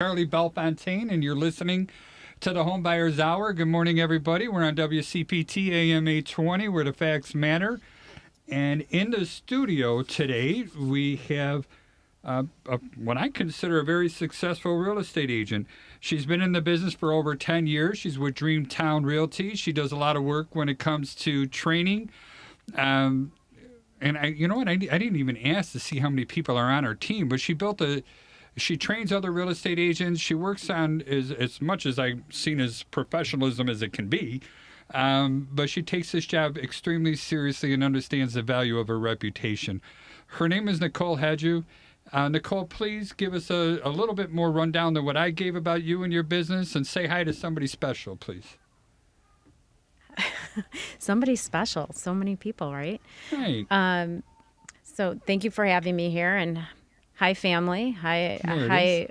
Charlie Belfontaine, and you're listening to the Homebuyers Hour. Good morning, everybody. We're on WCPT AM 820, where the facts matter. And in the studio today, we have what I consider a very successful real estate agent. She's been in the business for over 10 years. She's with Dreamtown Realty. She does a lot of work when it comes to training. And you know what? I didn't even ask to see how many people are on her team, but she trains other real estate agents. She works on as much as I've seen as professionalism as it can be. But she takes this job extremely seriously and understands the value of her reputation. Her name is Nicole Hajdu. Nicole, please give us a little bit more rundown than what I gave about you and your business, and say hi to somebody special, please. Somebody special. So many people, right? Hey. So thank you for having me here, and hi, family. Hi,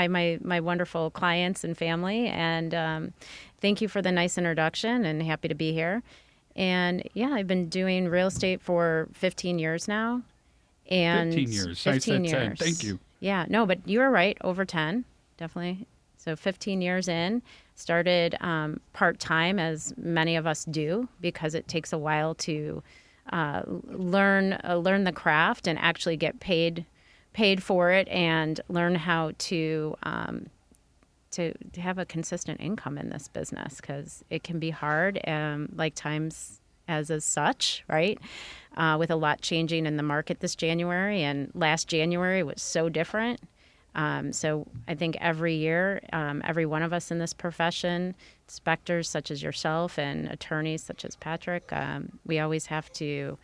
my wonderful clients and family, and thank you for the nice introduction. And happy to be here. And yeah, I've been doing real estate for 15 years now. And 15 years. 15 I said years. 10. Thank you. Yeah, no, but you were right. Over 10, definitely. So 15 years in. Started part-time, as many of us do, because it takes a while to learn the craft and actually get paid for it, and learn how to have a consistent income in this business, because it can be hard, like times as such, right? With a lot changing in the market this January, and last January was so different. So I think every year, every one of us in this profession, inspectors such as yourself and attorneys such as Patrick, we always have to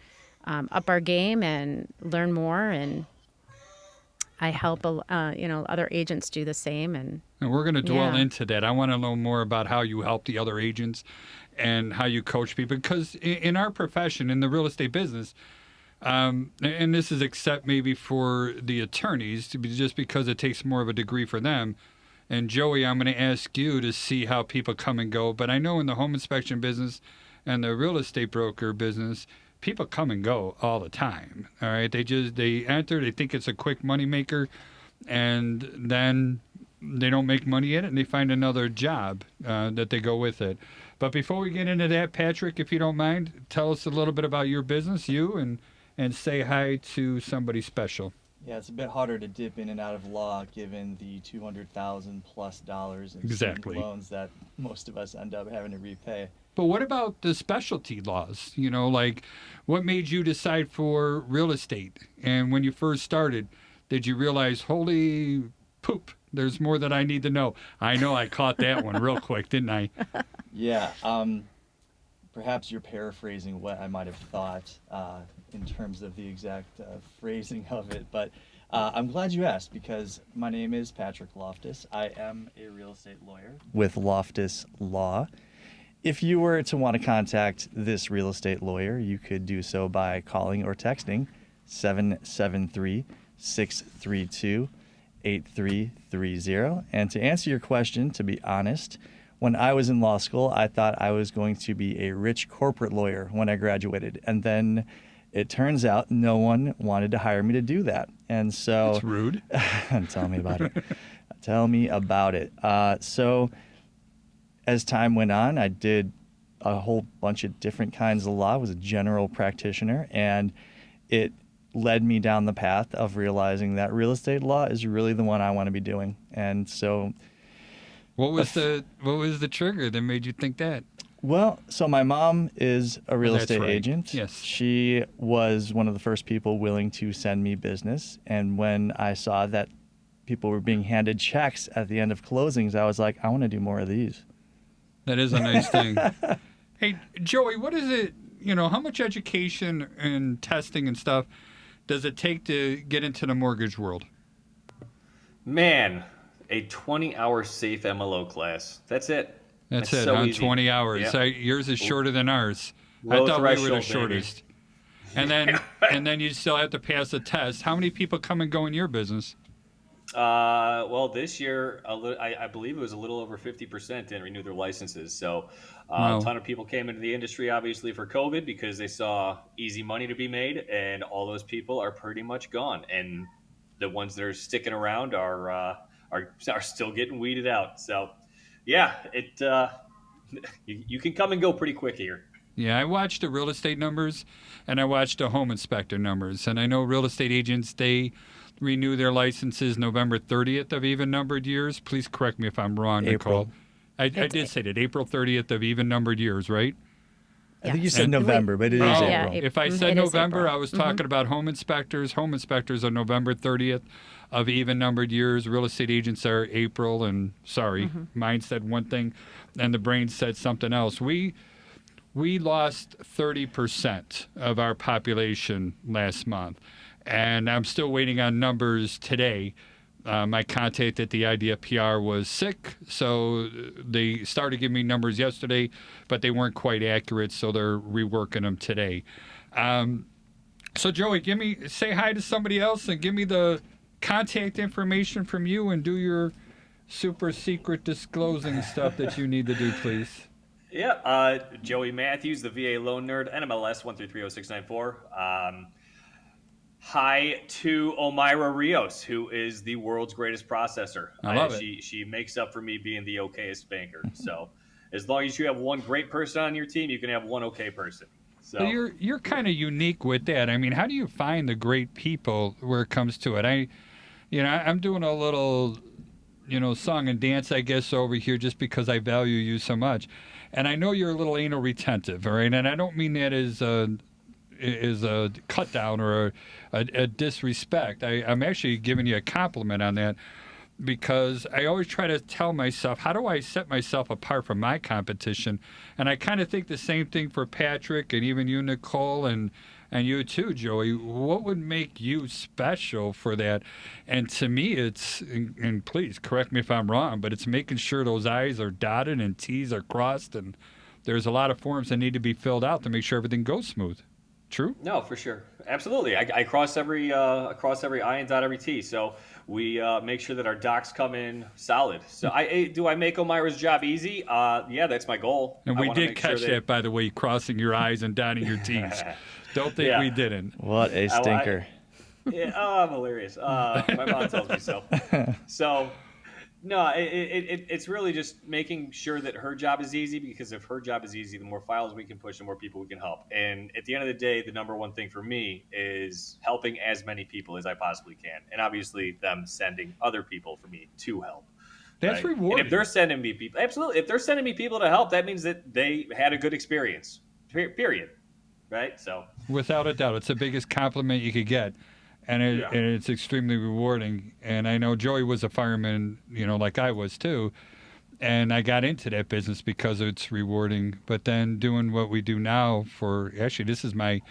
up our game and learn more. And I help, other agents do the same. And we're going to dwell into that. I want to know more about how you help the other agents and how you coach people, because in our profession, in the real estate business, and this is except maybe for the attorneys, just because it takes more of a degree for them. And Joey, I'm going to ask you to see how people come and go. But I know in the home inspection business and the real estate broker business, people come and go all the time. All right, they enter, they think it's a quick money maker, and then they don't make money in it, and they find another job that they go with it. But before we get into that, Patrick, if you don't mind, tell us a little bit about your business, and say hi to somebody special. Yeah, it's a bit harder to dip in and out of law given the $200,000+ in student loans that most of us end up having to repay. But what about the specialty laws? Like what made you decide for real estate? And when you first started, did you realize, holy poop, there's more that I need to know? I know I caught that one real quick, didn't I? Yeah. Perhaps you're paraphrasing what I might have thought in terms of the exact phrasing of it, but I'm glad you asked, because my name is Patrick Loftus. I am a real estate lawyer with Loftus Law. If you were to want to contact this real estate lawyer, you could do so by calling or texting 773-632-8330. And to answer your question, to be honest, when I was in law school, I thought I was going to be a rich corporate lawyer when I graduated. And then it turns out no one wanted to hire me to do that. And so... That's rude. Tell me about it. Tell me about it. So as time went on, I did a whole bunch of different kinds of law. I was a general practitioner, and it led me down the path of realizing that real estate law is really the one I want to be doing. And so... What was the trigger that made you think that? Well, so my mom is a real estate agent. Yes. She was one of the first people willing to send me business. And when I saw that people were being handed checks at the end of closings, I was like, I want to do more of these. That is a nice thing. Hey, Joey, what is it, how much education and testing and stuff does it take to get into the mortgage world? Man, a 20-hour safe MLO class. That's it. That's it's it, so on easy. 20 hours. Yeah. Yours is shorter than ours. Low I thought we were the threshold, shortest. And then you still have to pass a test. How many people come and go in your business? Well, this year, I believe it was a little over 50% didn't renew their licenses. So a ton of people came into the industry, obviously, for COVID because they saw easy money to be made, and all those people are pretty much gone. And the ones that are sticking around are are still getting weeded out. So, yeah, you can come and go pretty quick here. Yeah, I watched the real estate numbers and I watched the home inspector numbers. And I know real estate agents, they renew their licenses November 30th of even numbered years. Please correct me if I'm wrong, April. Nicole. I did say that, April 30th of even numbered years, right? I think you said And- November, but it is Oh, Yeah, April. if I it said is November, April. I was talking about home inspectors. Home inspectors are November 30th of even numbered years. Real estate agents are April. And sorry, mine said one thing and the brain said something else. We lost 30% of our population last month, and I'm still waiting on numbers today. My contact at the Idea PR was sick, so they started giving me numbers yesterday, but they weren't quite accurate, so they're reworking them today. So Joey, say hi to somebody else and give me the contact information from you and do your super secret disclosing stuff that you need to do, please. Yeah, Joey Matthews, the VA Loan Nerd, NMLS 1330694. Hi to Omaira Rios, who is the world's greatest processor. I love it. She makes up for me being the okayest banker. So as long as you have one great person on your team, you can have one okay person. So So you're kind of unique with that. I mean, how do you find the great people where it comes to it? I'm doing a little, song and dance, I guess, over here just because I value you so much. And I know you're a little anal retentive, all right? And I don't mean that as a cut down or a disrespect. I'm actually giving you a compliment on that because I always try to tell myself, how do I set myself apart from my competition? And I kind of think the same thing for Patrick and even you, Nicole, and you too, Joey. What would make you special for that? And to me, it's, and please correct me if I'm wrong, but it's making sure those I's are dotted and T's are crossed, and there's a lot of forms that need to be filled out to make sure everything goes smooth. True? no, for sure, absolutely. I cross every I and dot every T. So we make sure that our docs come in solid. So do I make Omaira's job easy? Yeah, that's my goal. And I we wanna did make sure catch that, by the way, crossing your I's and dotting your T's. Don't think Yeah. we didn't. What a stinker. Yeah, I'm hilarious. My mom tells me so. So, no, it's really just making sure that her job is easy, because if her job is easy, the more files we can push, the more people we can help. And at the end of the day, the number one thing for me is helping as many people as I possibly can. And obviously them sending other people for me to help. That's right? rewarding. And if they're sending me people, absolutely. If they're sending me people to help, that means that they had a good experience, period. Right? So, Without a doubt, it's the biggest compliment you could get, and it's extremely rewarding. And I know Joey was a fireman, like I was too, and I got into that business because it's rewarding. But then doing what we do now this is my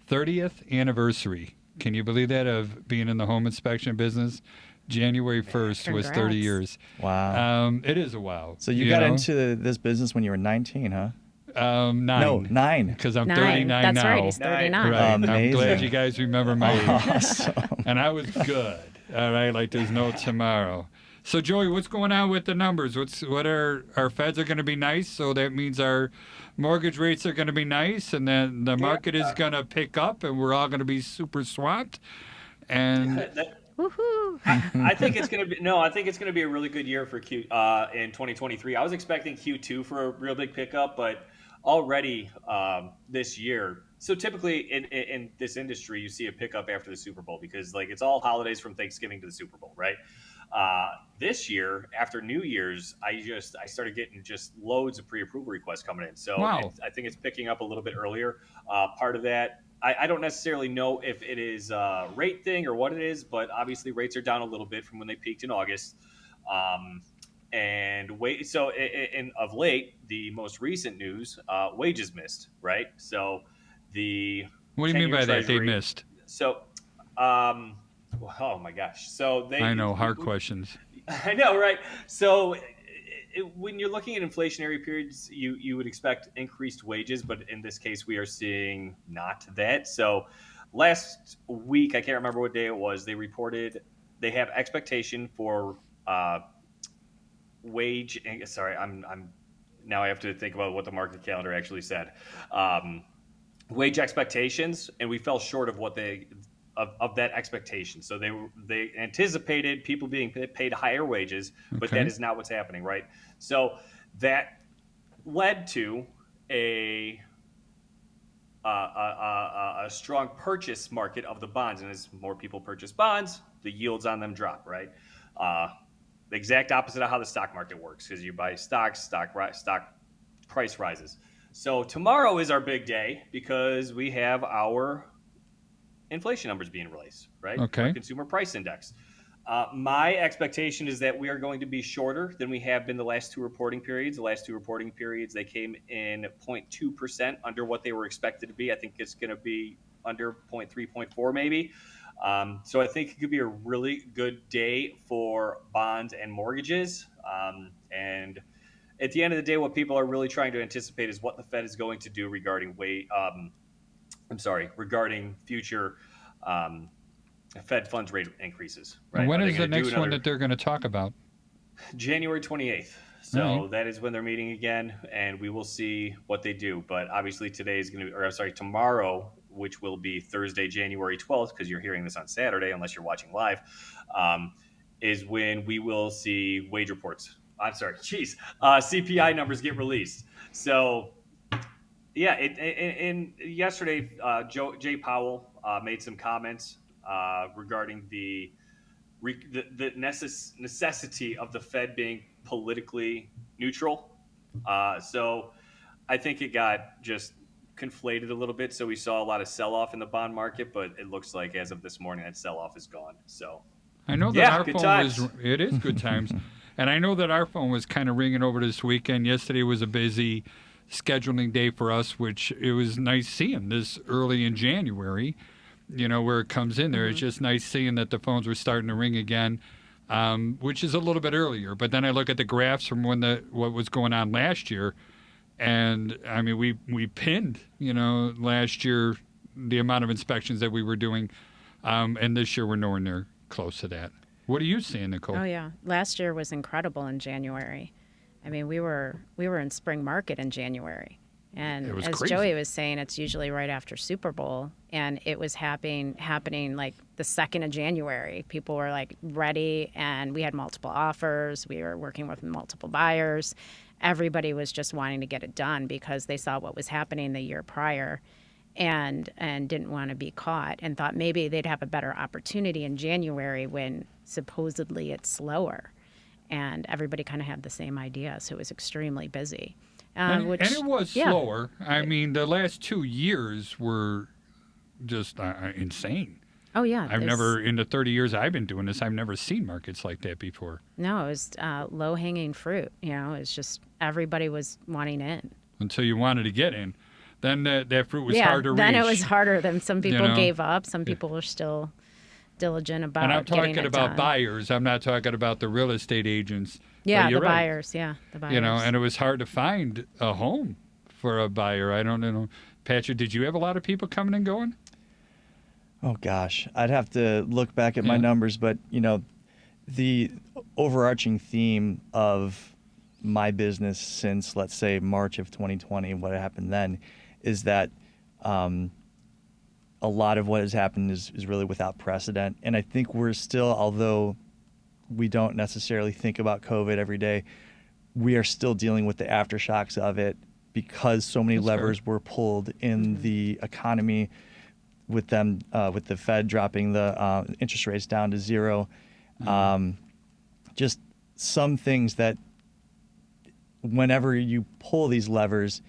30th anniversary. Can you believe that, of being in the home inspection business? January 1st was 30 Congrats. years. Wow. It is a wow. So you got into this business when you were 19, huh? 9. No, 9. Because I'm 9. 39 That's now. right. He's 39. Right. I'm Amazing. glad you guys remember my age. Awesome. And I was good. All right, like there's no tomorrow. So Joey, what's going on with the numbers? What are our feds are going to be nice, so that means our mortgage rates are going to be nice, and then the market is going to pick up, and we're all going to be super swamped. And Woohoo! I think it's gonna be I think it's gonna be a really good year for in 2023. I was expecting Q2 for a real big pickup, but already this year. So typically in this industry, you see a pickup after the Super Bowl, because like it's all holidays from Thanksgiving to the Super Bowl, right? This year, after New Year's, I started getting just loads of pre-approval requests coming in. So Wow. I think it's picking up a little bit earlier. Part of that, I don't necessarily know if it is a rate thing or what it is, but obviously rates are down a little bit from when they peaked in August. Of late, the most recent news, wages missed, right? So what do you mean by that? They Treasury- missed. So, oh my gosh. So I know, hard questions. I know, right? So when you're looking at inflationary periods, you would expect increased wages, but in this case, we are seeing not that. So last week, I can't remember what day it was, they reported they have expectation for wage. Sorry, I'm now I have to think about what the market calendar actually said. Wage expectations, and we fell short of what of that expectation. So they anticipated people being paid higher wages, but Okay. that is not what's happening, right? So that led to a strong purchase market of the bonds, and as more people purchase bonds, the yields on them drop, right? The exact opposite of how the stock market works, because you buy stocks, stock price rises. So tomorrow is our big day because we have our inflation numbers being released, right? Okay. Our consumer price index. My expectation is that we are going to be shorter than we have been the last two reporting periods. The last two reporting periods, they came in 0.2% under what they were expected to be. I think it's going to be under 0.3, 0.4 maybe. So I think it could be a really good day for bonds and mortgages. And at the end of the day, what people are really trying to anticipate is what the Fed is going to do regarding regarding future Fed funds rate increases. Right? And when Are they is the gonna do next one that they're going to talk about? January 28th. So All that is when they're meeting again, and we will see what they do. But obviously tomorrow, which will be Thursday, January 12th, because you're hearing this on Saturday, unless you're watching live, is when we will see wage reports. CPI numbers get released. So, yeah, and yesterday, Jay Powell made some comments regarding the necessity of the Fed being politically neutral. So I think it got just conflated a little bit. So we saw a lot of sell-off in the bond market, but it looks like as of this morning that sell-off is gone. So I know that yeah, our good phone times. it is good times. And I know that our phone was kind of ringing over this weekend. Yesterday was a busy scheduling day for us, which it was nice seeing this early in January, where it comes in there. It's just nice seeing that the phones were starting to ring again, which is a little bit earlier. But then I look at the graphs from what was going on last year, and I mean, we pinned, last year the amount of inspections that we were doing, and this year we're nowhere near close to that. What are you seeing, Nicole? Oh yeah, last year was incredible in January. I mean, we were in spring market in January, and It was as crazy. Joey was saying, it's usually right after Super Bowl, and it was happening like the 2nd of January. People were like ready, and we had multiple offers. We were working with multiple buyers. Everybody was just wanting to get it done because they saw what was happening the year prior, and didn't want to be caught, and thought maybe they'd have a better opportunity in January when supposedly it's slower. And everybody kind of had the same idea, so it was extremely busy. And it was slower. Yeah. I mean, the last 2 years were just insane. Oh yeah, I've never, in the 30 years I've been doing this, I've never seen markets like that before. No, it was low hanging fruit. It's just everybody was wanting in. Until you wanted to get in, then that fruit was hard to reach. Then it was harder. Then some people know? gave up. Some people were still diligent about And I'm getting talking it about done. buyers. I'm not talking about the real estate agents. Yeah, But the you're right. buyers. Yeah, the buyers. And it was hard to find a home for a buyer. I don't know. Patrick, did you have a lot of people coming and going? Oh gosh, I'd have to look back at my numbers, but the overarching theme of my business since, let's say, March of 2020, what happened then, is that a lot of what has happened is really without precedent. And I think we're still, although we don't necessarily think about COVID every day, we are still dealing with the aftershocks of it because so many levers were pulled in the economy with them, with the Fed dropping the interest rates down to zero. Just some things that whenever you pull these levers,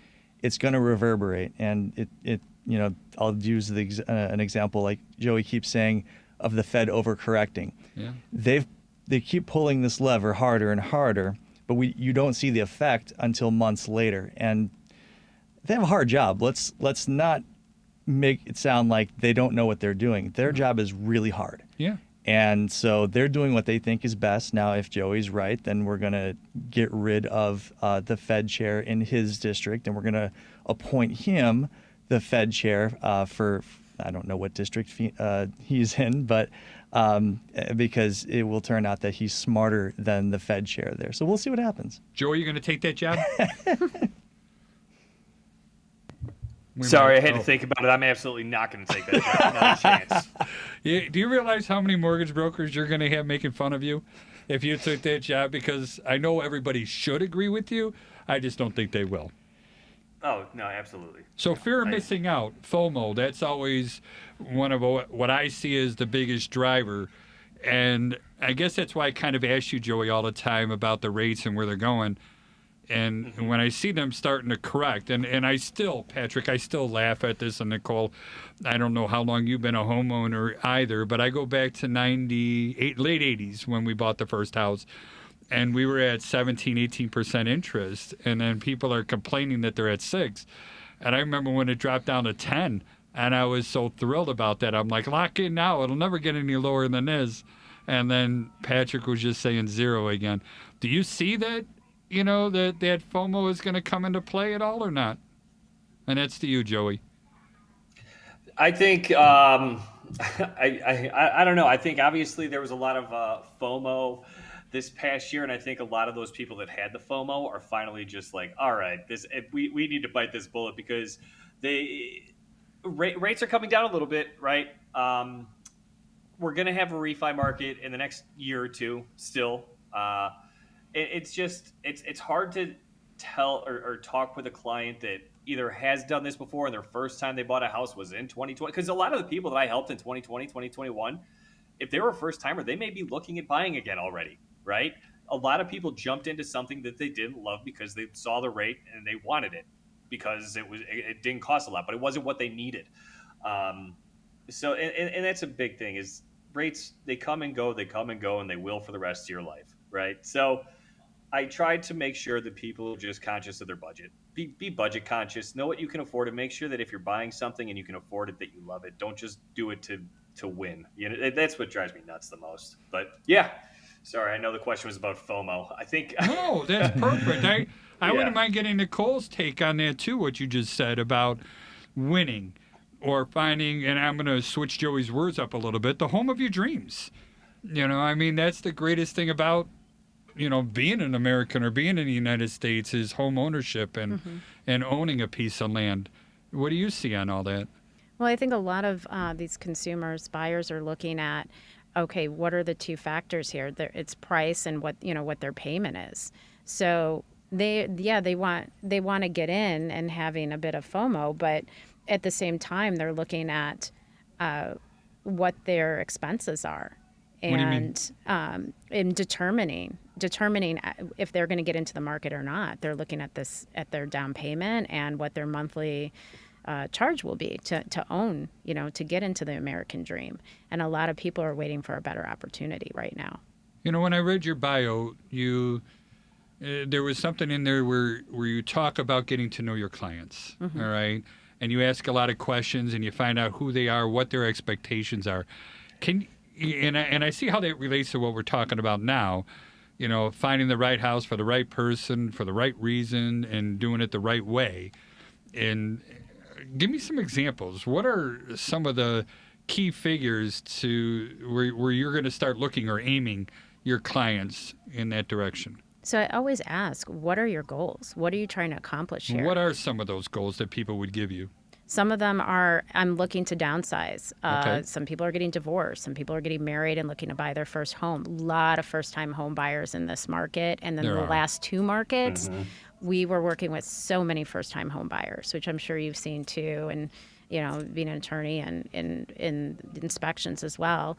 it's going to reverberate. And I'll use an example like Joey keeps saying of the Fed overcorrecting. Yeah. They keep pulling this lever harder and harder, but you don't see the effect until months later. And they have a hard job. Let's not make it sound like they don't know what they're doing. Their job is really hard. Yeah. And so they're doing what they think is best. Now, if Joey's right, then we're going to get rid of the Fed chair in his district, and we're going to appoint him the Fed chair for, I don't know what district he's in, but because it will turn out that he's smarter than the Fed chair there. So we'll see what happens. Joey, you going to take that job? Sorry, I had to think about it. I'm absolutely not going to take that job. Not a chance. Do you realize how many mortgage brokers you're going to have making fun of you if you took that job? Because I know everybody should agree with you. I just don't think they will. Oh, no, absolutely. So fear of missing out, FOMO, that's always one of what I see as the biggest driver. And I guess that's why I kind of ask you, Joey, all the time about the rates and where they're going. And when I see them starting to correct, and I still, Patrick, I still laugh at this, and Nicole, I don't know how long you've been a homeowner either, but I go back to late 80s when we bought the first house, and we were at 17, 18% interest, and then people are complaining that they're at 6. And I remember when it dropped down to 10, and I was so thrilled about that. I'm like, lock in now. It'll never get any lower than this. And then Patrick was just saying 0 again. Do you see that? That FOMO is going to come into play at all or not? And that's to you, Joey. I think I don't know. I think obviously there was a lot of FOMO this past year, and I think a lot of those people that had the FOMO are finally just like, all right, we need to bite this bullet because rates are coming down a little bit, right? We're going to have a refi market in the next year or two still. It's hard to tell or talk with a client that either has done this before and their first time they bought a house was in 2020. Because a lot of the people that I helped in 2020, 2021, if they were a first timer, they may be looking at buying again already, right? A lot of people jumped into something that they didn't love because they saw the rate and they wanted it because it didn't cost a lot, but it wasn't what they needed. So that's a big thing is rates, they come and go, and they will for the rest of your life, right? So I tried to make sure that people are just conscious of their budget. Be budget conscious. Know what you can afford, and make sure that if you're buying something and you can afford it, that you love it. Don't just do it to win. That's what drives me nuts the most. But yeah, sorry, I know the question was about FOMO. I think no, that's perfect. I wouldn't mind getting Nicole's take on that too. What you just said about winning or finding, and I'm going to switch Joey's words up a little bit, the home of your dreams. That's the greatest thing about being an American or being in the United States is home ownership and owning a piece of land. What do you see on all that? Well, I think a lot of these buyers are looking at, okay, what are the two factors here? It's price and what their payment is. So they want to get in and having a bit of FOMO, but at the same time they're looking at what their expenses are. And in determining if they're going to get into the market or not, they're looking at their down payment and what their monthly charge will be to own, to get into the American dream. And a lot of people are waiting for a better opportunity right now. When I read your bio, there was something in there where you talk about getting to know your clients, all right? And you ask a lot of questions and you find out who they are, what their expectations are. And I see how that relates to what we're talking about now, finding the right house for the right person, for the right reason, and doing it the right way. And give me some examples. What are some of the key figures to where you're going to start looking or aiming your clients in that direction? So I always ask, what are your goals? What are you trying to accomplish here? What are some of those goals that people would give you? Some of them are, I'm looking to downsize. Okay. Some people are getting divorced. Some people are getting married and looking to buy their first home. A lot of first-time home buyers in this market. And then the last two markets, we were working with so many first-time home buyers, which I'm sure you've seen too. And, being an attorney and in inspections as well,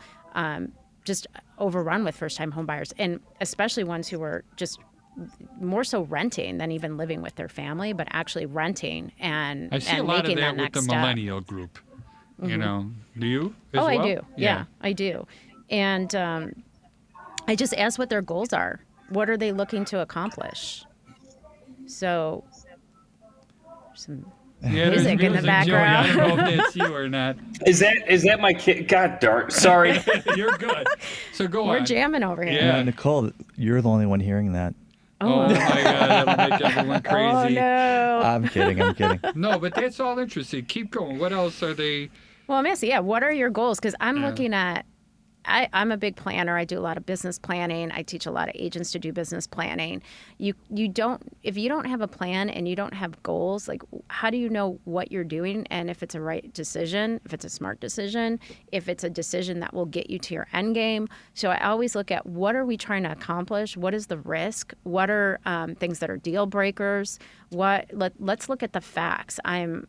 just overrun with first-time home buyers. And especially ones who were just more so renting than even living with their family, but actually renting and I see a lot of that with the millennial group. Do you? As well? I do. Yeah, I do. And I just ask what their goals are. What are they looking to accomplish? So, some music in the background. Joey, I don't know if that's you or not. Is that my kid? God darn. Sorry. You're good. So go on. We're jamming over here. Yeah. Nicole, you're the only one hearing that. Oh my God, that'll make everyone crazy. Oh no. I'm kidding. No, but that's all interesting. Keep going. What else are they? Well, I'm asking, what are your goals? Because I'm looking at I'm a big planner. I do a lot of business planning. I teach a lot of agents to do business planning. You don't, if you don't have a plan and you don't have goals, like how do you know what you're doing and if it's a right decision, if it's a smart decision, if it's a decision that will get you to your end game. So I always look at what are we trying to accomplish? What is the risk? What are things that are deal breakers? Let's look at the facts. I'm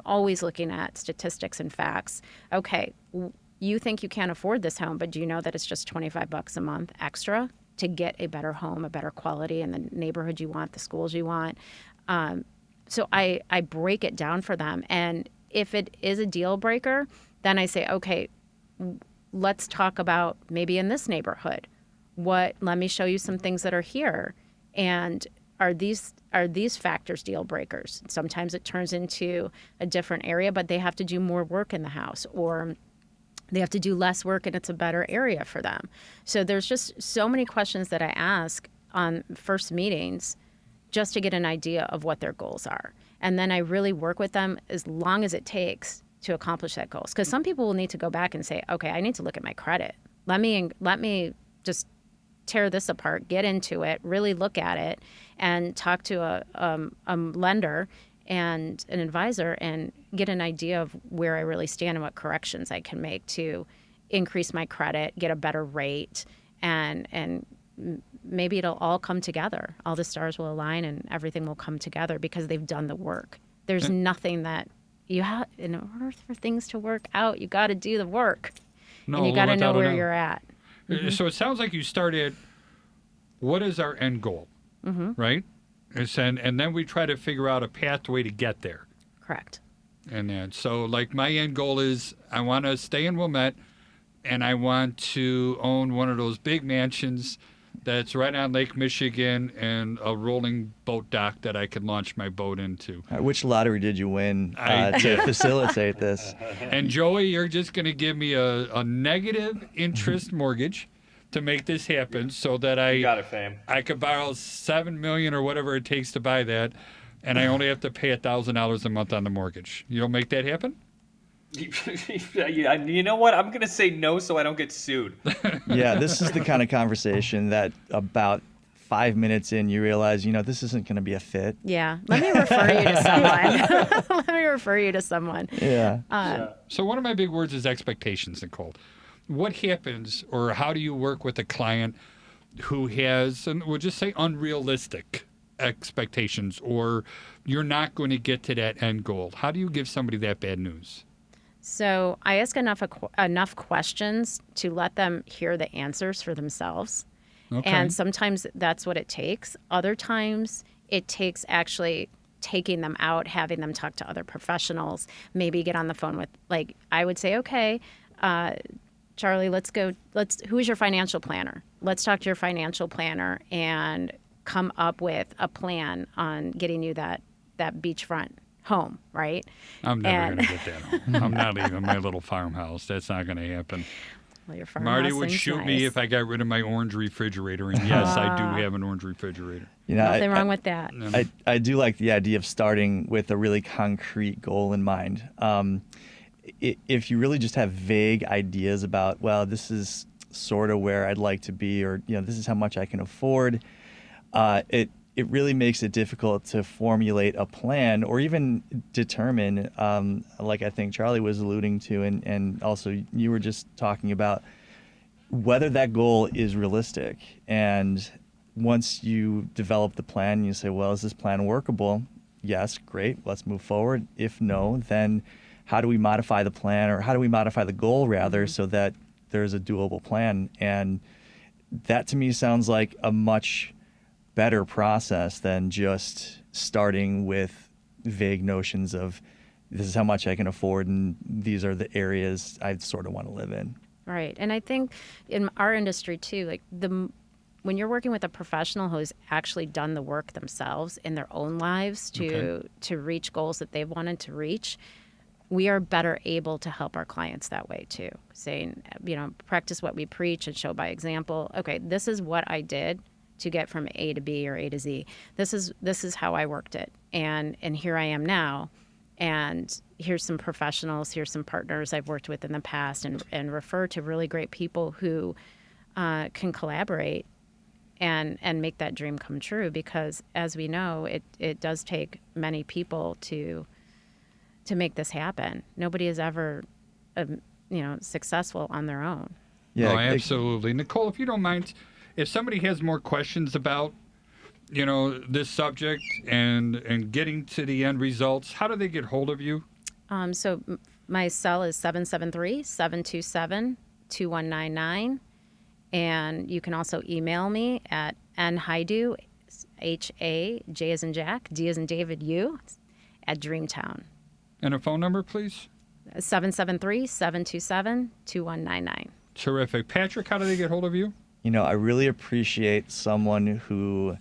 always looking at statistics and facts. Okay, you think you can't afford this home, but do you know that it's just $25 a month extra to get a better home, a better quality in the neighborhood you want, the schools you want? So I break it down for them. And if it is a deal breaker, then I say, okay, let's talk about maybe in this neighborhood. Let me show you some things that are here. And are these factors deal breakers? Sometimes it turns into a different area, but they have to do more work in the house, or they have to do less work and it's a better area for them. So there's just so many questions that I ask on first meetings just to get an idea of what their goals are. And then I really work with them as long as it takes to accomplish that goals. Because some people will need to go back and say, okay, I need to look at my credit. Let me just tear this apart, get into it, really look at it, and talk to a lender and an advisor and get an idea of where I really stand and what corrections I can make to increase my credit, get a better rate, and maybe it'll all come together. All the stars will align and everything will come together because they've done the work. There's nothing that you have, in order for things to work out, you got to do the work. And you got to know where you're at. Mm-hmm. So it sounds like you started, what is our end goal, right? And then we try to figure out a pathway to get there. Correct. And then, so like my end goal is I want to stay in Wilmette and I want to own one of those big mansions that's right on Lake Michigan and a rolling boat dock that I can launch my boat into. Which lottery did you win to facilitate this? And Joey, you're just going to give me a negative interest mortgage to make this happen, so that You got it, fam. I could borrow $7 million or whatever it takes to buy that, and I only have to pay $1,000 a month on the mortgage. You'll make that happen? You know what? I'm gonna say no, so I don't get sued. Yeah, this is the kind of conversation that about 5 minutes in, you realize, this isn't going to be a fit. Yeah. Let me refer you to someone. Let me refer you to someone. Yeah. So one of my big words is expectations, Nicole. What happens, or how do you work with a client who has, and we'll just say unrealistic expectations, or you're not going to get to that end goal? How do you give somebody that bad news? So I ask enough questions to let them hear the answers for themselves. Okay. And sometimes that's what it takes. Other times it takes actually taking them out, having them talk to other professionals, maybe get on the phone with, like, I would say, okay, Charlie, who's your financial planner? Let's talk to your financial planner and come up with a plan on getting you that beachfront home, right? I'm never going to get that home. I'm not leaving my little farmhouse. That's not going to happen. Well, your farmhouse Marty would seems shoot nice. me if I got rid of my orange refrigerator. And yes, I do have an orange refrigerator. Nothing wrong with that. I do like the idea of starting with a really concrete goal in mind. If you really just have vague ideas about, well, this is sort of where I'd like to be, or this is how much I can afford, it really makes it difficult to formulate a plan or even determine, like I think Charlie was alluding to, and also you were just talking about, whether that goal is realistic. And once you develop the plan, you say, well, is this plan workable? Yes, great, let's move forward. If no, then how do we modify the plan, or how do we modify the goal rather, so that there's a doable plan? And that to me sounds like a much better process than just starting with vague notions of, this is how much I can afford and these are the areas I sort of want to live in. Right. And I think in our industry too, like when you're working with a professional who's actually done the work themselves in their own lives to reach goals that they've wanted to reach, we are better able to help our clients that way too. Saying, practice what we preach and show by example. Okay, this is what I did to get from A to B or A to Z. This is how I worked it. And here I am now. and here's some professionals, here's some partners I've worked with in the past, and refer to really great people who can collaborate and make that dream come true. Because as we know, it does take many people to make this happen. Nobody is ever, successful on their own. Yeah, Oh, absolutely. Nicole, if you don't mind, if somebody has more questions about, this subject and getting to the end results, how do they get hold of you? So my cell is 773-727-2199. And you can also email me at nhajdu, H-A-J as in Jack, D as in David, U, at Dreamtown. And a phone number, please? 773-727-2199. Terrific. Patrick, how do they get hold of you? I really appreciate someone who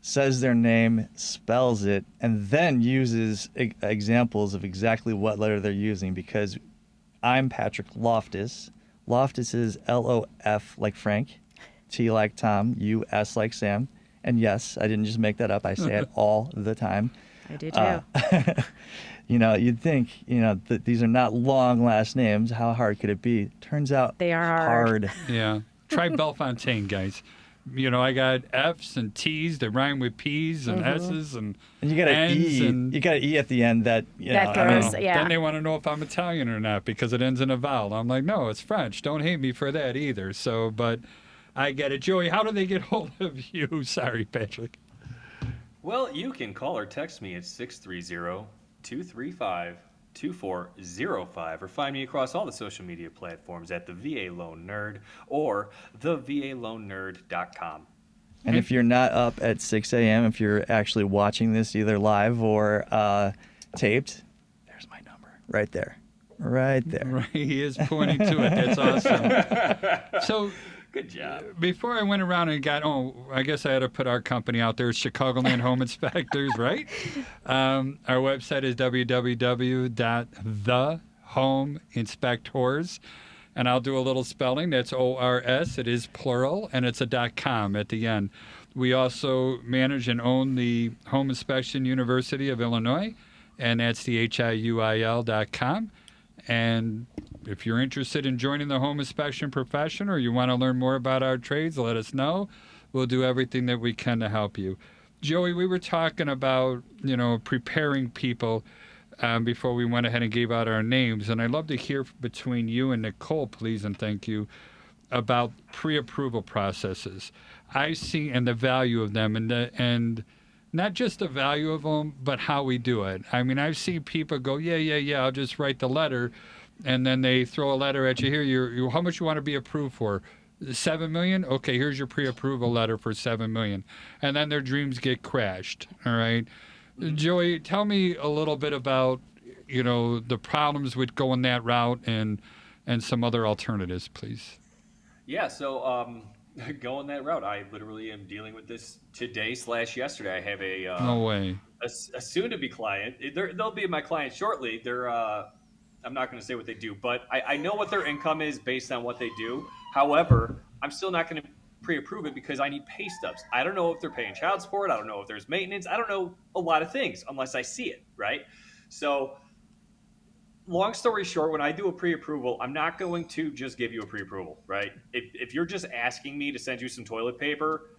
says their name, spells it, and then uses examples of exactly what letter they're using, because I'm Patrick Loftus. Loftus is L-O-F like Frank, T like Tom, U-S like Sam. And yes, I didn't just make that up. I say it all the time. I do too. You'd think, that these are not long last names. How hard could it be? Turns out They are hard. Yeah. Try Bellefontaine, guys. I got F's and T's that rhyme with P's and S's and you got an N's E. and You got an E at the end that That I goes- know. yeah. Then they want to know if I'm Italian or not because it ends in a vowel. I'm like, no, it's French. Don't hate me for that either. So, but I get it. Joey, how do they get hold of you? Sorry, Patrick. Well, you can call or text me at 630-235-2405 or find me across all the social media platforms at the VA Loan Nerd or thevaloannerd.com. And if you're not up at 6 a.m., if you're actually watching this either live or taped, there's my number right there. Right there. Right, he is pointing to it. That's awesome. So, Good job. before I went around and I guess I had to put our company out there, Chicagoland Home Inspectors, right? Our website is www.thehomeinspectors. And I'll do a little spelling. That's O-R-S. It is plural, and it's a .com at the end. We also manage and own the Home Inspection University of Illinois, and that's the HIUIL.com. And if you're interested in joining the home inspection profession or you want to learn more about our trades, let us know. We'll do everything that we can to help you. Joey, we were talking about, preparing people before we went ahead and gave out our names. And I'd love to hear between you and Nicole, please, and thank you, about pre-approval processes. I see and the value of them and not just the value of them, but how we do it. I mean, I've seen people go, yeah, I'll just write the letter. And then they throw a letter at you here. You how much you want to be approved for? $7 million? Okay, here's your pre-approval letter for $7 million. And then their dreams get crashed. All right. Joey, tell me a little bit about, the problems with going that route and some other alternatives, please. Yeah, so going that route, I literally am dealing with this today/yesterday. I have No way. a soon-to-be client. They'll be my client shortly. They're I'm not going to say what they do, but I know what their income is based on what they do. However, I'm still not going to pre-approve it because I need pay stubs. I don't know if they're paying child support. I don't know if there's maintenance. I don't know a lot of things unless I see it, right? So long story short, when I do a pre-approval, I'm not going to just give you a pre-approval, right? If you're just asking me to send you some toilet paper,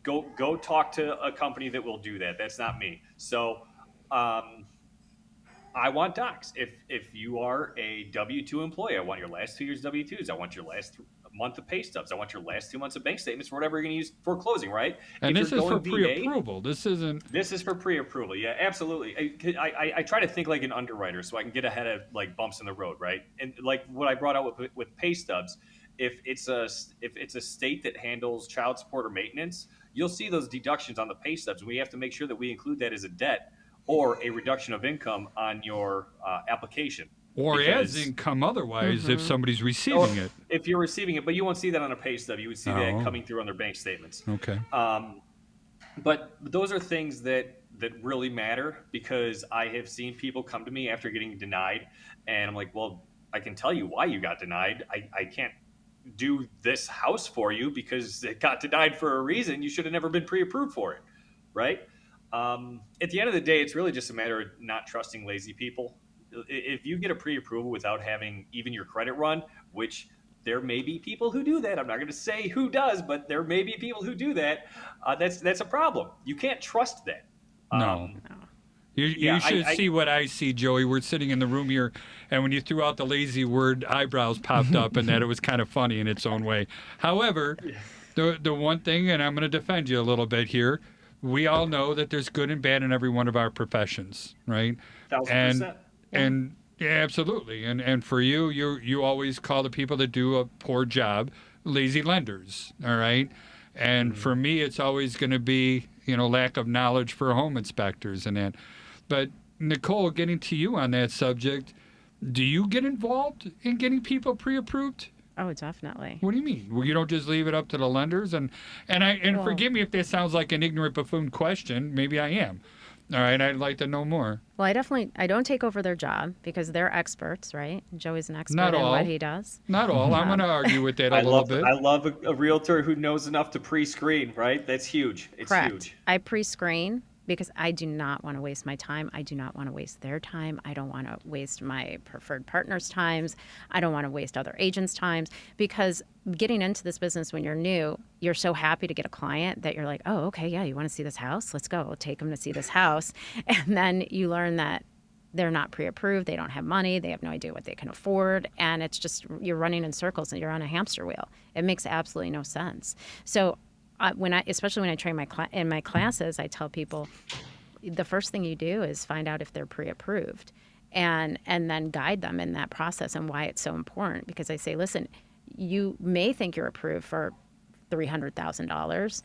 go talk to a company that will do that. That's not me. So I want docs. If you are a W-2 employee, I want your last 2 years W-2s. I want your last month of pay stubs. I want your last 2 months of bank statements for whatever you're going to use for closing, right? And if this is for VA, pre-approval. This isn't. This is for pre-approval. Yeah, absolutely. I try to think like an underwriter so I can get ahead of like bumps in the road, right? And like what I brought out with pay stubs, if it's a state that handles child support or maintenance, you'll see those deductions on the pay stubs. We have to make sure that we include that as a debt or a reduction of income on your application. Or Because- as income otherwise if somebody's receiving it. If you're receiving it, but you won't see that on a pay stub. You would see that coming through on their bank statements. Okay. But those are things that really matter because I have seen people come to me after getting denied, and I'm like, well, I can tell you why you got denied. I can't do this house for you because it got denied for a reason. You should have never been pre-approved for it, right? At the end of the day, it's really just a matter of not trusting lazy people. If you get a pre-approval without having even your credit run, which there may be people who do that. I'm not going to say who does, but there may be people who do that. That's a problem. You can't trust that. No. You should see what I see, Joey. We're sitting in the room here, and when you threw out the lazy word, eyebrows popped up, and that it was kind of funny in its own way. However, the one thing, and I'm going to defend you a little bit here, we all know that there's good and bad in every one of our professions, right? 1,000%. And yeah, absolutely. And for you always call the people that do a poor job lazy lenders, all right? And for me, it's always going to be, lack of knowledge for home inspectors and that. But Nicole, getting to you on that subject, do you get involved in getting people pre-approved? Oh, definitely. What do you mean? Well, you don't just leave it up to the lenders? And forgive me if this sounds like an ignorant buffoon question. Maybe I am. All right, I'd like to know more. Well, I don't take over their job because they're experts, right? Joey's an expert Not in all. what he does. Not all. I'm going to argue with that a little bit. I love a realtor who knows enough to pre-screen, right? That's huge. It's Correct. huge. I pre-screen because I do not want to waste my time. I do not want to waste their time. I don't want to waste my preferred partner's times. I don't want to waste other agents' times because getting into this business when you're new, you're so happy to get a client that you're like, oh, okay, yeah, you want to see this house? Let's go. We'll take them to see this house. And then you learn that they're not pre-approved. They don't have money. They have no idea what they can afford. And it's just, you're running in circles and you're on a hamster wheel. It makes absolutely no sense. So especially when I train in my classes, I tell people the first thing you do is find out if they're pre-approved and then guide them in that process and why it's so important. Because I say, listen, you may think you're approved for $300,000,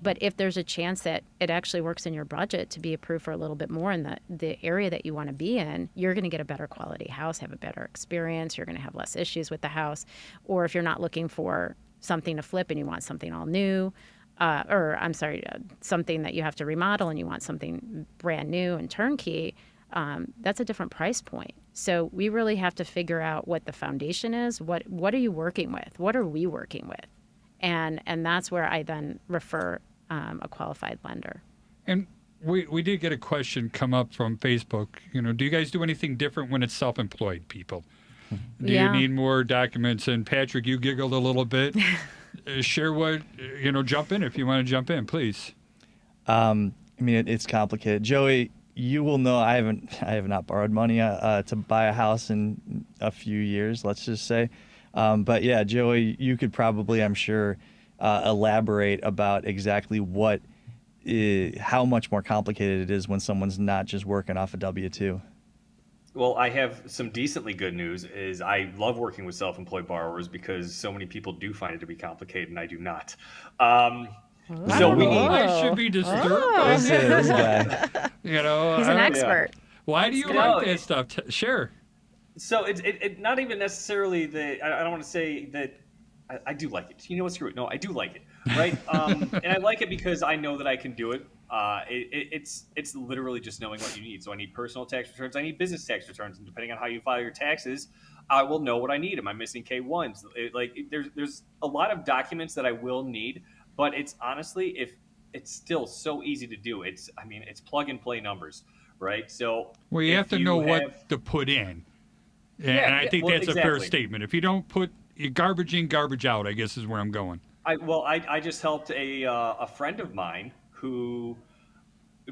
but if there's a chance that it actually works in your budget to be approved for a little bit more in the area that you want to be in, you're going to get a better quality house, have a better experience, you're going to have less issues with the house. Or if you're not looking for something to flip and you want something all new, something that you have to remodel and you want something brand new and turnkey, that's a different price point. So we really have to figure out what the foundation is. What are you working with? What are we working with? And that's where I then refer a qualified lender. And we did get a question come up from Facebook. Do you guys do anything different when it's self-employed people? Do you need more documents? And Patrick, you giggled a little bit. Share what, jump in if you want to jump in, please. It's complicated. Joey, you will know I have not borrowed money to buy a house in a few years, let's just say. But yeah, Joey, you could probably, I'm sure, elaborate about exactly how much more complicated it is when someone's not just working off a W-2. Well, I have some decently good news is I love working with self-employed borrowers because so many people do find it to be complicated and I do not. So I should be disturbed by this guy. He's an expert. Why do you like that stuff? Share. So it's not even necessarily that I don't want to say that I do like it. You know what? Screw it. No, I do like it. Right. And I like it because I know that I can do it. It's literally just knowing what you need. So I need personal tax returns. I need business tax returns. And depending on how you file your taxes, I will know what I need. Am I missing K-1s? There's a lot of documents that I will need, but it's honestly, it's still so easy to do. It's plug and play numbers, right? So you have to know what to put in. And I think that's exactly a fair statement. If you don't put garbage in, garbage out, I guess is where I'm going. I just helped a friend of mine who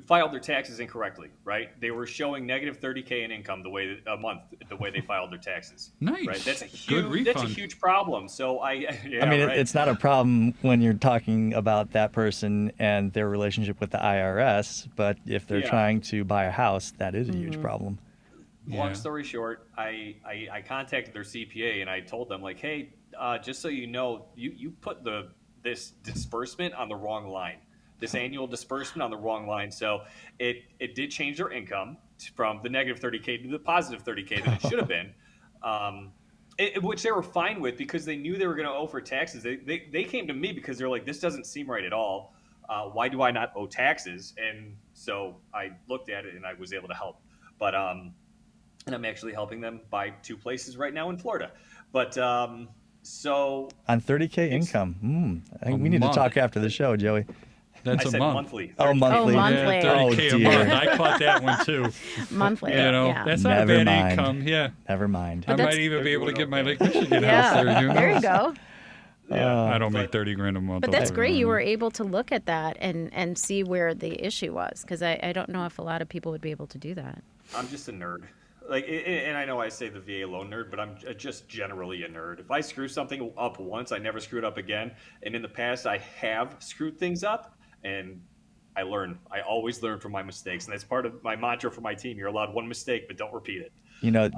filed their taxes incorrectly, right? They were showing negative $30K in income a month, the way they filed their taxes. Nice. Right? That's a huge problem. So it's not a problem when you're talking about that person and their relationship with the IRS, but if they're trying to buy a house, that is a huge problem. Long story short, I contacted their CPA and I told them like, hey, just so you know, you put this disbursement on the wrong line. This annual disbursement on the wrong line. So it did change their income from the negative 30K to the positive 30K that it should have been, which they were fine with because they knew they were going to owe for taxes. They came to me because they're like, this doesn't seem right at all. Why do I not owe taxes? And so I looked at it and I was able to help. But and I'm actually helping them buy 2 places right now in Florida. But so on 30K income, I think we need to talk after the show, Joey. That's I a said month. monthly. Oh, monthly. Oh, monthly. Yeah, 30K Oh, a month. dear. I caught that one too. Monthly. You know, yeah. that's not Never a bad mind. income. Yeah. Never mind. I But might that's- even be They're able to doing get my okay. Lake Michigan house Yeah. there. Who There you knows? go. Yeah, I don't but- make 30 grand a month. But I'll that's tell great. You that. were able to look at that and see where the issue was, because I don't know if a lot of people would be able to do that. I'm just a nerd. And I know I say the VA loan nerd, but I'm just generally a nerd. If I screw something up once, I never screw it up again. And in the past, I have screwed things up, and I learn. I always learn from my mistakes, and that's part of my mantra for my team. You're allowed one mistake, but don't repeat it. You know,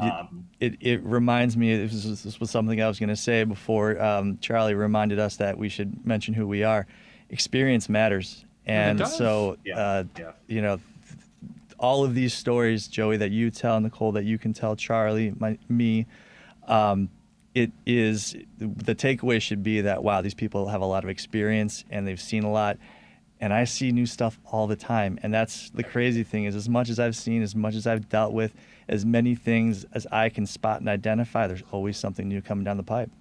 it reminds me, this was something I was going to say before Charlie reminded us that we should mention who we are. Experience matters. And does. so, Yeah. you know, all of these stories, Joey, that you tell, Nicole, that you can tell, Charlie, me, it is, the takeaway should be that, wow, these people have a lot of experience and they've seen a lot. And I see new stuff all the time. And that's the crazy thing is, as much as I've seen, as much as I've dealt with, as many things as I can spot and identify, there's always something new coming down the pipe.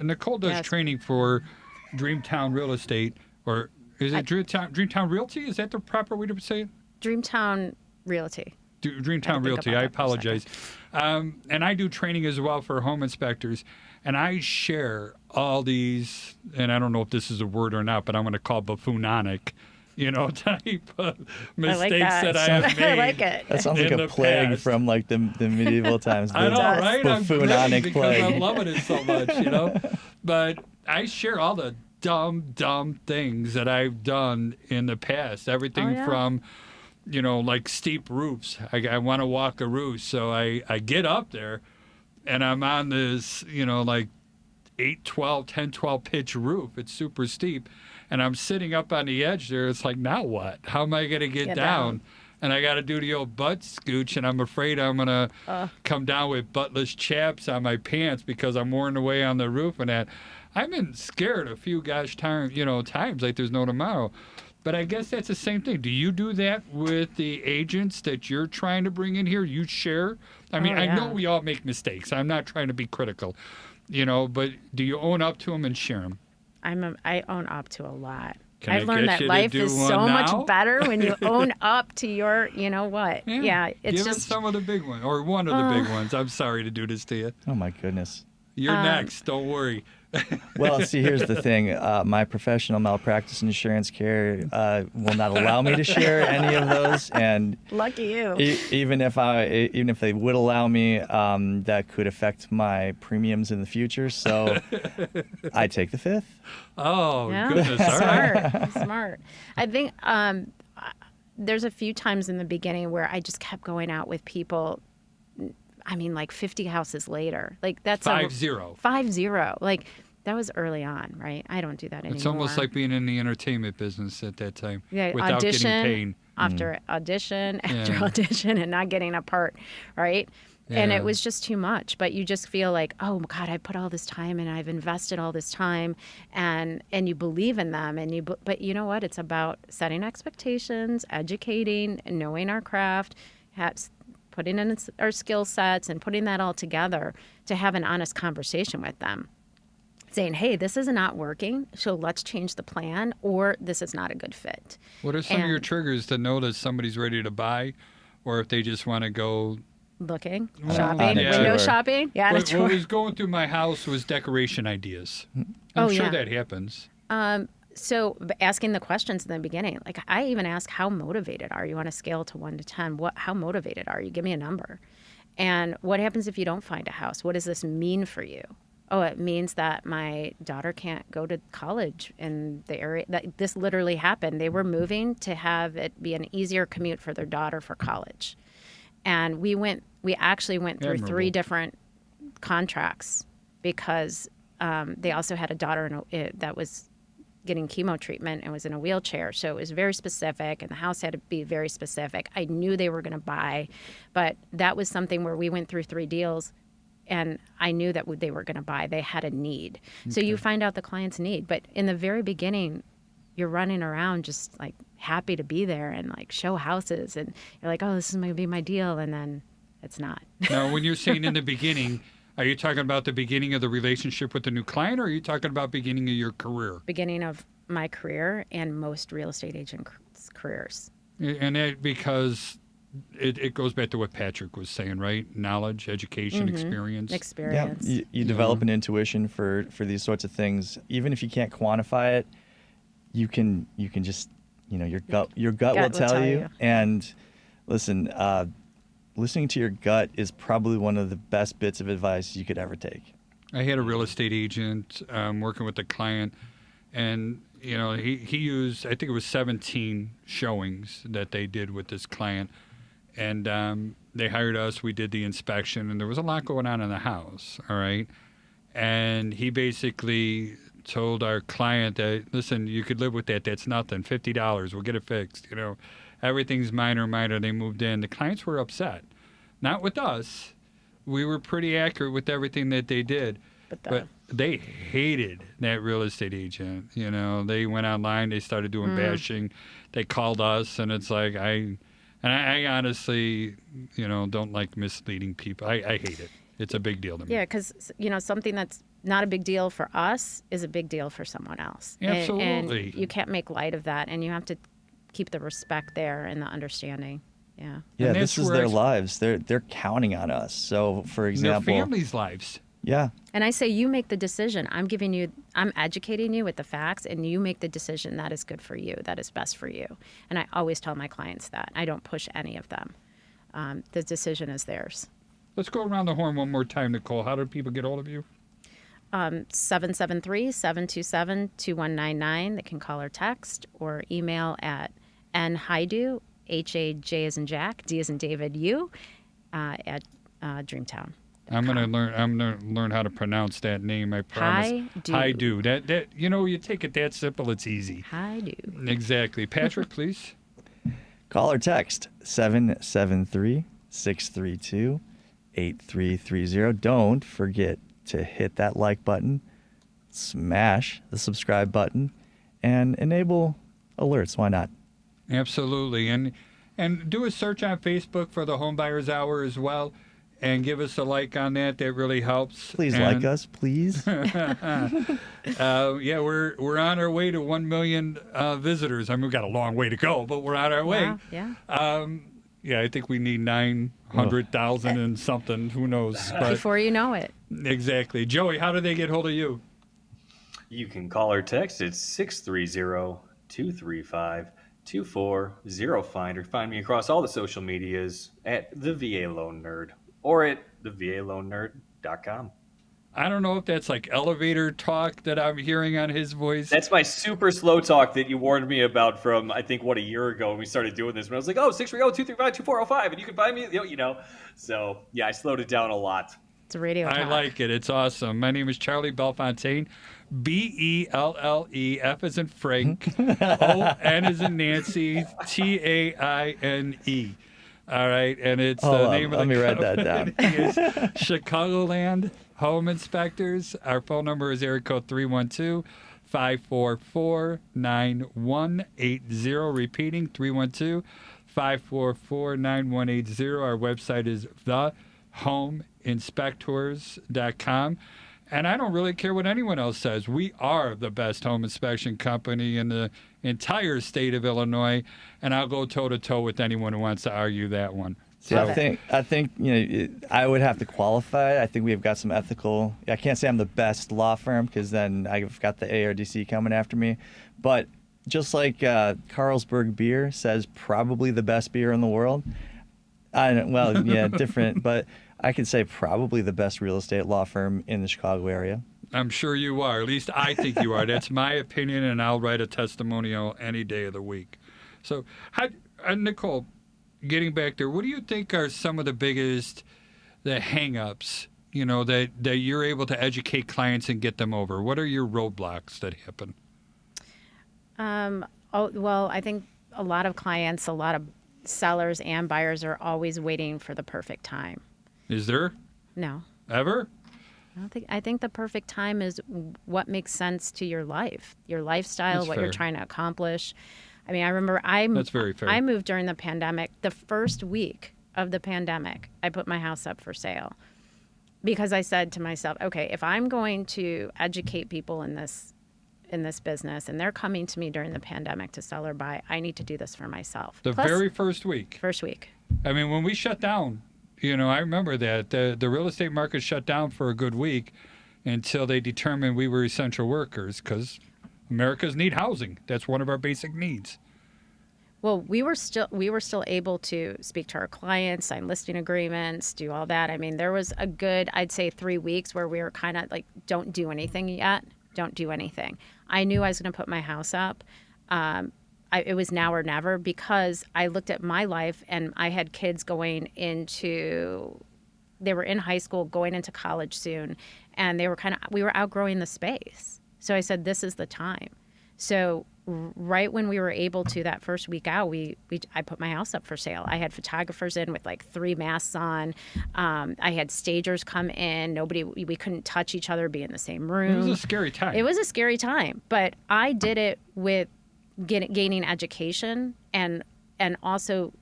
Nicole does Yes. training for Dreamtown Real Estate, or is it Dreamtown Realty? Is that the proper way to say it? Dreamtown Realty. Dreamtown think Realty. about I that for a second. apologize. And I do training as well for home inspectors, and I share all these, and I don't know if this is a word or not, but I'm going to call buffoonic, type of mistakes that I have made. I like it. That sounds like In a the plague past. from like the medieval times. I know, the right? I'm grinning buffoonic because I'm plague. loving it so much, But I share all the dumb things that I've done in the past. Everything Oh, yeah. from, like steep roofs. I want to walk a roof, so I get up there, and I'm on this, like 8, 12, 10, 12 pitch roof. It's super steep. And I'm sitting up on the edge there. It's like, now what? How am I going to get down? And I got to do the old butt scooch, and I'm afraid I'm going to come down with buttless chaps on my pants because I'm worn away on the roof and that. I've been scared a few times like there's no tomorrow. But I guess that's the same thing. Do you do that with the agents that you're trying to bring in here? You share? I mean, I know we all make mistakes. I'm not trying to be critical, but do you own up to them and share them? I own up to a lot. Can I I've learned get that you to life do is one so now? much better when you own up to your, Yeah, it's Give just us some of the big ones, or one of the big ones. I'm sorry to do this to you. Oh my goodness. You're next. Don't worry. Well, see, here's the thing. My professional malpractice insurance carrier will not allow me to share any of those, and lucky you. even if they would allow me, that could affect my premiums in the future. So I take the fifth. Oh, Yeah, goodness. All right. smart. I think there's a few times in the beginning where I just kept going out with people. I mean, like 50 houses later. Like that's 5-0. 5-0. Like that was early on, right? I don't do that anymore. It's almost like being in the entertainment business at that time without audition getting paid. after audition after Yeah. audition and not getting a part, right? And Yeah. it was just too much. But you just feel like, oh God, I put all this time and I've invested all this time, and you believe in them, but you know what? It's about setting expectations, educating, knowing our craft, putting in our skill sets and putting that all together to have an honest conversation with them. Saying, hey, this is not working, so let's change the plan, or this is not a good fit. What are some of your And- triggers to know that somebody's ready to buy, or if they just want to go? Looking, On shopping, a window tour. shopping. Yeah, on a What tour. was going through my house was decoration ideas. I'm Oh, sure yeah. that happens. So asking the questions in the beginning, like I even ask, how motivated are you on a scale to 1 to 10? How motivated are you? Give me a number. And what happens if you don't find a house? What does this mean for you? Oh, it means that my daughter can't go to college in the area. This literally happened. They were moving to have it be an easier commute for their daughter for college. And we actually went through Admirable. 3 different contracts because they also had a daughter that was getting chemo treatment and was in a wheelchair. So it was very specific, and the house had to be very specific. I knew they were going to buy, but that was something where we went through 3 deals, and I knew that they were going to buy. They had a need. So you find out the client's need. But in the very beginning, you're running around just like happy to be there and like show houses, and you're like, oh, this is going to be my deal, and then it's not. Now, when you're saying in the beginning, are you talking about the beginning of the relationship with the new client, or are you talking about beginning of your career? Beginning of my career and most real estate agents' careers. And that because it goes back to what Patrick was saying, right? Knowledge, education, experience. Experience. Yeah, you develop an intuition for these sorts of things. Even if you can't quantify it, you can just, your gut will tell you. And listen, listening to your gut is probably one of the best bits of advice you could ever take. I had a real estate agent working with a client, and he used, I think it was 17 showings that they did with this client, and they hired us. We did the inspection, and there was a lot going on in the house. All right, and he basically told our client that, listen, you could live with that. That's nothing. $50. We'll get it fixed. Everything's minor. They moved in. The clients were upset, not with us. We were pretty accurate with everything that they did, but they hated that real estate agent. They went online, they started doing bashing. They called us, and it's like, I honestly, don't like misleading people. I hate it. It's a big deal to me. Yeah, because, something that's not a big deal for us is a big deal for someone else. Absolutely. And you can't make light of that, and you have to keep the respect there and the understanding. Yeah. Yeah, And this that's is where their lives. They're counting on us. So, for example, their families' lives. Yeah. And I say, you make the decision. I'm educating you with the facts, and you make the decision that is good for you, that is best for you. And I always tell my clients that. I don't push any of them. The decision is theirs. Let's go around the horn one more time, Nicole. How do people get hold of you? 773-727-2199. They can call or text, or email at nhajdu, H-A-J as in Jack, D as in David, U, at Dreamtown. I'm gonna learn how to pronounce that name. I promise. Hajdu. That you take it that simple, it's easy. Hajdu. Exactly. Patrick, please. Call or text 773-632-8330. Don't forget to hit that like button, smash the subscribe button, and enable alerts. Why not? Absolutely. And do a search on Facebook for the HomeBuyers Hour as well, and give us a like on that. That really helps. Please like us, please. Yeah, we're on our way to 1 million visitors. I mean, we've got a long way to go, but we're on our way. Wow, yeah. Yeah, I think we need 900,000 and something. Who knows? But Before you know it. exactly. Joey, how do they get hold of you? You can call or text at 630-235-2405, or find me across all the social medias at the VA Loan Nerd or at thevaloannerd.com. I don't know if that's like elevator talk that I'm hearing on his voice. That's my super slow talk that you warned me about from, I think, a year ago when we started doing this. When I was like, 630-235-2405, and you can buy me, So, yeah, I slowed it down a lot. It's a radio talk. I like it. It's awesome. My name is Charlie Bellefontaine. Belle, F as in Frank, O-N as in Nancy, Taine. All right, and it's the name of the Let me write that down. is Chicagoland Home Inspectors. Our phone number is area code 312-544-9180. Repeating, 312-544-9180. Our website is thehomeinspectors.com. And I don't really care what anyone else says. We are the best home inspection company in the entire state of Illinois, and I'll go toe-to-toe with anyone who wants to argue that one. See, I think I would have to qualify. I think we've got some ethical. I can't say I'm the best law firm because then I've got the ARDC coming after me. But just like Carlsberg beer says, probably the best beer in the world. Different, but I could say probably the best real estate law firm in the Chicago area. I'm sure you are. At least I think you are. That's my opinion, and I'll write a testimonial any day of the week. So, Nicole, getting back there, what do you think are some of the biggest hang-ups, that you're able to educate clients and get them over? What are your roadblocks that happen? I think a lot of clients, a lot of sellers and buyers are always waiting for the perfect time. Is there? No. Ever? I think the perfect time is what makes sense to your life, your lifestyle, That's what fair. you're trying to accomplish. I mean, I remember That's very fair. I moved during the pandemic. The first week of the pandemic, I put my house up for sale because I said to myself, okay, if I'm going to educate people in this in this business and they're coming to me during the pandemic to sell or buy, I need to do this for myself. The Plus, very first week. first week. I mean, when we shut down, I remember that the real estate market shut down for a good week until they determined we were essential workers because Americans need housing. That's one of our basic needs. Well, we were still able to speak to our clients, sign listing agreements, do all that. I mean, there was a good, I'd say 3 weeks where we were kind of like, don't do anything yet. Don't do anything. I knew I was going to put my house up. It was now or never because I looked at my life and I had kids they were in high school, going into college soon, and we were outgrowing the space. So I said, this is the time. So right when we were able to, that first week out, I put my house up for sale. I had photographers in with like 3 masks on. I had stagers come in. We couldn't touch each other, be in the same room. It was a scary time. It was a scary time, but I did it with gaining education and also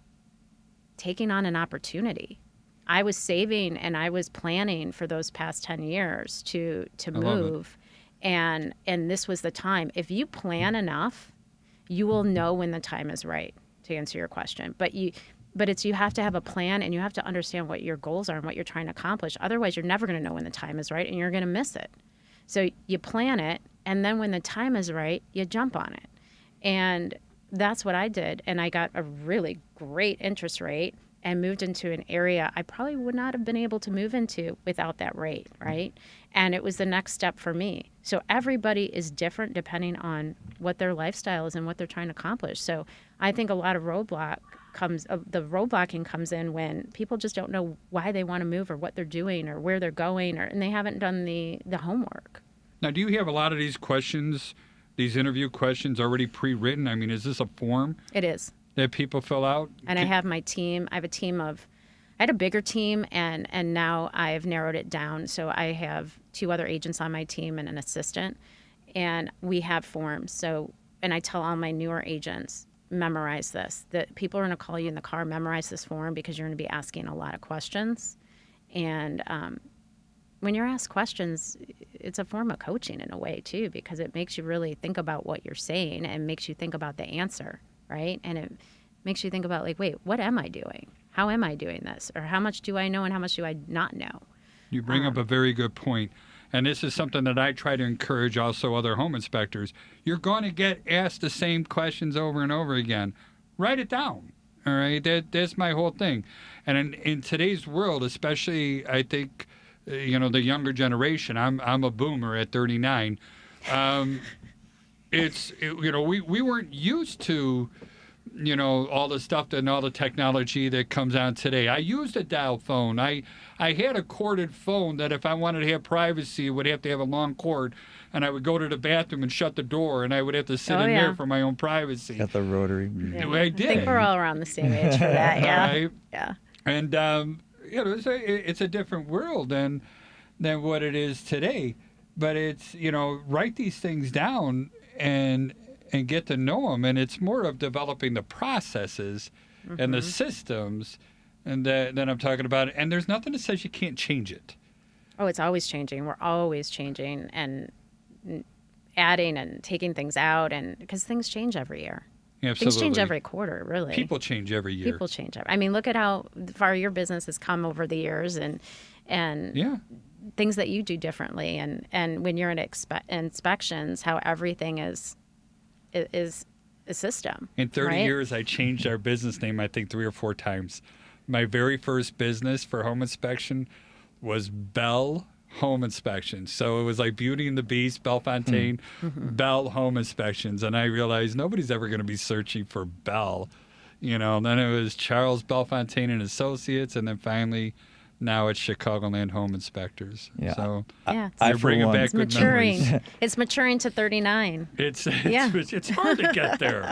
taking on an opportunity. I was saving and I was planning for those past 10 years to move. And this was the time. If you plan enough, you will know when the time is right, to answer your question. But you have to have a plan and you have to understand what your goals are and what you're trying to accomplish. Otherwise, you're never going to know when the time is right and you're going to miss it. So you plan it, and then when the time is right, you jump on it. And that's what I did. And I got a really great interest rate and moved into an area I probably would not have been able to move into without that rate, right? And it was the next step for me. So everybody is different depending on what their lifestyle is and what they're trying to accomplish. So I think a lot of the roadblocking comes in when people just don't know why they want to move or what they're doing or where they're going, and they haven't done the homework. Now, do you have a lot of these questions, these interview questions already pre-written? I mean, is this a form? It is. That people fill out? And I have my team. I had a bigger team, and now I've narrowed it down. So I have 2 other agents on my team and an assistant, and we have forms. And I tell all my newer agents, memorize this. That people are going to call you in the car, memorize this form because you're going to be asking a lot of questions. And when you're asked questions, it's a form of coaching in a way too, because it makes you really think about what you're saying and makes you think about the answer. Right? And it makes you think about like, wait, what am I doing? How am I doing this? Or how much do I know and how much do I not know? You bring up a very good point. And this is something that I try to encourage also other home inspectors. You're going to get asked the same questions over and over again. Write it down. All right? That's my whole thing. And in today's world, especially, I think, the younger generation, I'm a boomer at 39. We weren't used to, all the stuff and all the technology that comes on today. I used a dial phone. I had a corded phone that if I wanted to have privacy, would have to have a long cord, and I would go to the bathroom and shut the door, and I would have to sit there for my own privacy. Got the rotary. Yeah. I did. I think we're all around the same age for that. Yeah. Right? Yeah. And it's a different world than what it is today. But it's write these things down and get to know them, and it's more of developing the processes and the systems and that I'm talking about. And there's nothing that says you can't change it. Oh, it's always changing. We're always changing and adding and taking things out, and because things change every year. Absolutely. Things change every quarter, really. People change every year. People change. I mean, look at how far your business has come over the years, and yeah. Things that you do differently, and when you're in inspections, how everything is a system. In 30 right? years, I changed our business name, I think 3 or 4 times. My very first business for home inspection was Bell Home Inspection. So it was like Beauty and the Beast, Bellefontaine, Bell Home Inspections. And I realized nobody's ever going to be searching for Bell. And then it was Charles Bellefontaine and Associates, and then finally now it's Chicagoland Home Inspectors. Yeah. So you're bringing back it's good maturing. memories. It's maturing to 39. It's hard to get there.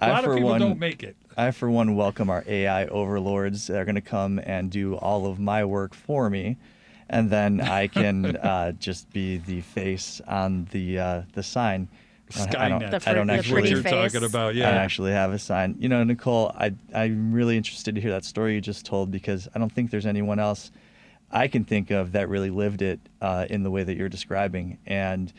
A lot for of people one, don't make it. I, for one, welcome our AI overlords that are going to come and do all of my work for me. And then I can just be the face on the sign. Skynet. I don't The actually. What pretty you're face. talking about, I yeah. actually have a sign. Nicole, I'm really interested to hear that story you just told, because I don't think there's anyone else I can think of that really lived it in the way that you're describing. And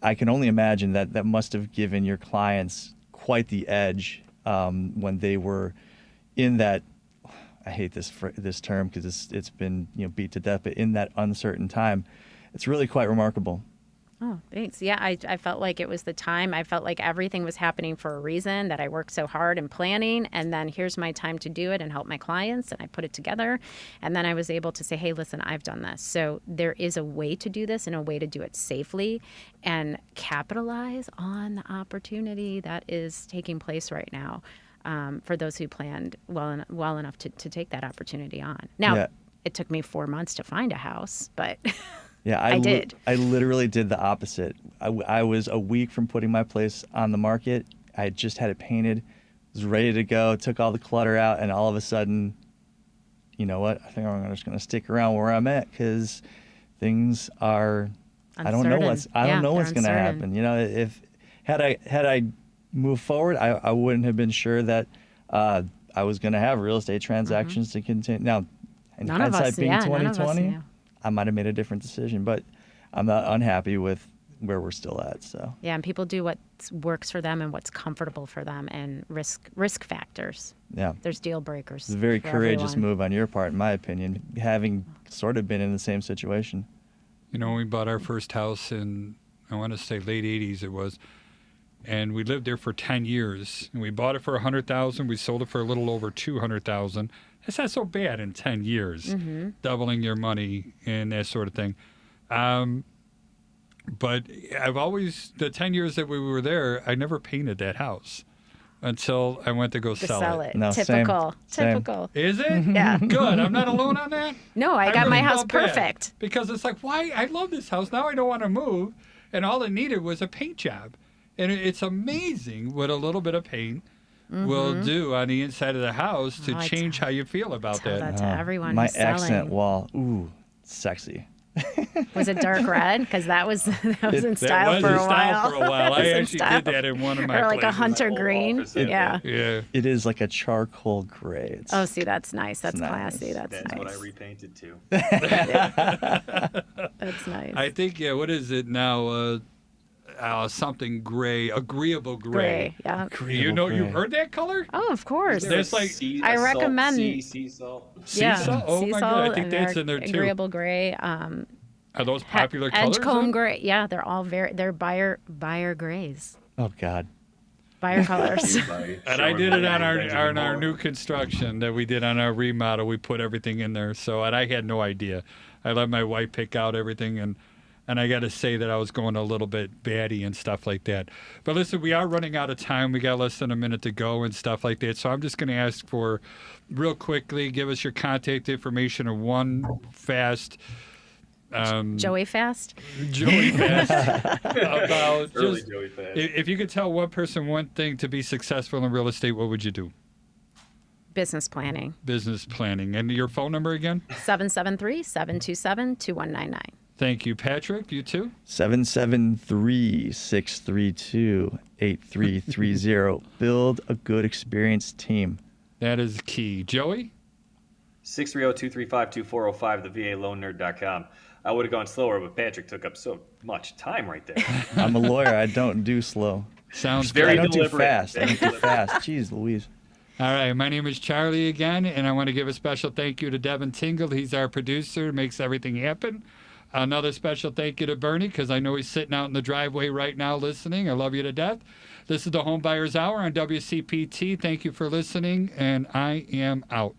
I can only imagine that that must have given your clients quite the edge when they were in that. I hate this term because it's been beat to death, but in that uncertain time, it's really quite remarkable. Oh, thanks. Yeah, I felt like it was the time. I felt like everything was happening for a reason, that I worked so hard in planning, and then here's my time to do it and help my clients, and I put it together. And then I was able to say, hey, listen, I've done this. So there is a way to do this and a way to do it safely and capitalize on the opportunity that is taking place right now for those who planned well enough to take that opportunity on. Now, It took me 4 months to find a house, but... Yeah, I did. I literally did the opposite. I was a week from putting my place on the market. I had just had it painted, was ready to go, took all the clutter out, and all of a sudden, you know what? I think I'm just going to stick around where I'm at because things are. Uncertain. I don't know what's going to happen. If had I moved forward, I wouldn't have been sure that I was going to have real estate transactions to continue. Now, in hindsight being 2020. I might have made a different decision, but I'm not unhappy with where we're still at. So yeah, and people do what works for them and what's comfortable for them, and risk factors. Yeah, there's deal breakers. It's a very courageous move on your part, in my opinion, having sort of been in the same situation. We bought our first house in, I want to say late 80s it was, and we lived there for 10 years. And we bought it for $100,000. We sold it for a little over $200,000. It's not so bad in 10 years, doubling your money and that sort of thing. But I've always, the 10 years that we were there, I never painted that house until I went to go sell it. No, Typical. Same. Typical. Is it? Yeah. Good. I'm not alone on that? No, I got really my house felt bad perfect. because it's like, why? I love this house. Now I don't want to move. And all it needed was a paint job. And it's amazing what a little bit of paint will do on the inside of the house to change how you feel about Tell that. that to everyone My who's selling. accent wall, ooh, sexy. Was it dark red? Because that was in style That was for in a style while. for a while. I It was in actually style. did that in one of my Or like places. a hunter My whole green. office had Yeah. Yeah. It is like a charcoal gray. It's, Oh, see, that's nice. That's nice. classy. That's That's nice. what I repainted to. That's nice. I think, what is it now? Something gray, agreeable gray. Yeah. agreeable You've gray. heard that color? Oh, of course. There's like I recommend- sea salt. Yeah. Sea salt? Oh Sea my salt God, I think and that's in there too. Agreeable gray. Are those popular colors? Edgecombe then? gray. Yeah, they're all they're buyer grays. Oh God. Buyer colors. And I did it on our new construction that we did on our remodel. We put everything in there. And I had no idea. I let my wife pick out everything, and I got to say that I was going a little bit batty and stuff like that. But listen, we are running out of time. We got less than a minute to go and stuff like that. So I'm just going to ask for, real quickly, give us your contact information and one fast. Joey Fast. Joey Fast about Early just Joey Fast. if you could tell one person one thing to be successful in real estate, what would you do? Business planning. Business planning. And your phone number again? 773-727-2199. Thank you, Patrick. You too? 773-632-8330. Build a good experienced team. That is key. Joey? 630-235-2405, theVALoanNerd.com. I would have gone slower, but Patrick took up so much time right there. I'm a lawyer. I don't do slow. Sounds Very I good. don't do deliberate. fast. I don't do fast. Jeez Louise. All right. My name is Charlie again, and I want to give a special thank you to Devin Tingle. He's our producer, makes everything happen. Another special thank you to Bernie, because I know he's sitting out in the driveway right now listening. I love you to death. This is the Home Buyers Hour on WCPT. Thank you for listening, and I am out.